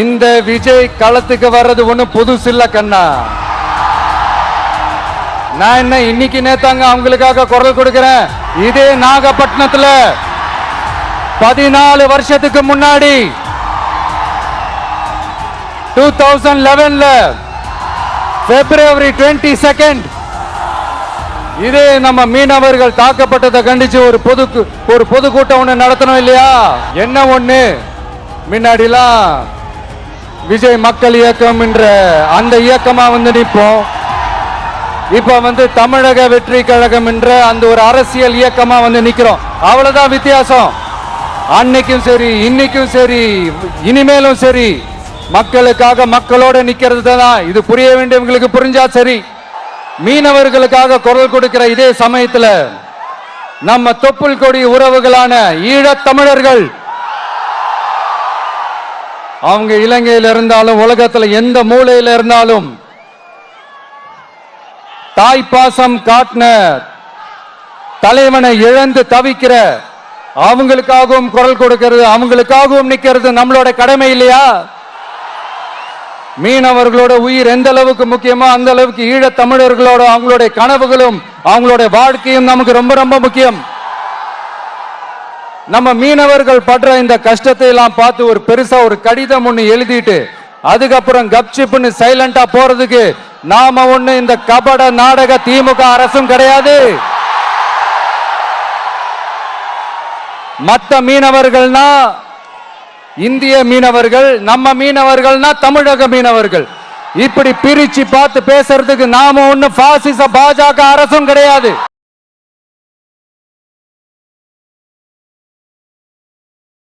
இந்த விஜய் களத்துக்கு வர்றது ஒண்ணும் புதுசு இல்ல கண்ணா. நான் என்ன இன்னைக்கு நேத்தாங்க அவங்களுக்காக குரல் கொடுக்கிறேன். இதே நாகப்பட்டினத்துல 14 வருஷத்துக்கு முன்னாடி 2011ல February 22 இதே நம்ம மீனவர்கள் தாக்கப்பட்டதை கண்டிச்சு ஒரு பொதுக்கூட்டம் ஒண்ணு நடத்தணும் இல்லையா? என்ன ஒண்ணு முன்னாடிலாம் விஜய் மக்கள் இயக்கம் என்ற அந்த இயக்கமா நிற்போம். இப்ப தமிழக வெற்றி கழகம் என்ற அந்த ஒரு அரசியல் இயக்கமா நிக்கிறோம். அவ்வளவுதான் வித்தியாசம். அன்னைக்கும் சரி, இன்னைக்கும் சரி, இனிமேலும் சரி, மக்களுக்காக மக்களோட நிக்கிறது தான். இது புரிய வேண்டியவங்களுக்கு புரிஞ்சா சரி. மீனவர்களுக்காக குரல் கொடுக்கிற இதே சமயத்துல நம்ம தொப்புள் கொடி உறவுகளான ஈழத் தமிழர்கள், அவங்க இலங்கையில் இருந்தாலும் உலகத்துல எந்த மூலையில இருந்தாலும் தாய்ப்பாசம் காட்டின தலைவனை இழந்து தவிக்கிற அவங்களுக்காகவும் குரல் கொடுக்கிறது, அவங்களுக்காகவும் நிக்கிறது நம்மளோட கடமை இல்லையா? மீனவர்களோட உயிர் எந்த அளவுக்கு முக்கியமோ அந்த அளவுக்கு ஈழத் தமிழர்களோட அவங்களுடைய கனவுகளும் அவங்களுடைய வாழ்க்கையும் நமக்கு ரொம்ப ரொம்ப முக்கியம். நம்ம மீனவர்கள் படுற இந்த கஷ்டத்தை எல்லாம் பார்த்து ஒரு பெருசா ஒரு கடிதம் ஒண்ணு எழுதிட்டு அதுக்கப்புறம் கப்சிப்னு சைலண்டா போறதுக்கு நாம ஒண்ணு இந்த கபட நாடக திமுக அரசும் கிடையாது. மற்ற மீனவர்கள்னா இந்திய மீனவர்கள், நம்ம மீனவர்கள்னா தமிழக மீனவர்கள். இப்படி பிரிச்சு பார்த்து பேசுறதுக்கு நாம ஒண்ணு பாசிச பாஜக அரசும் கிடையாது.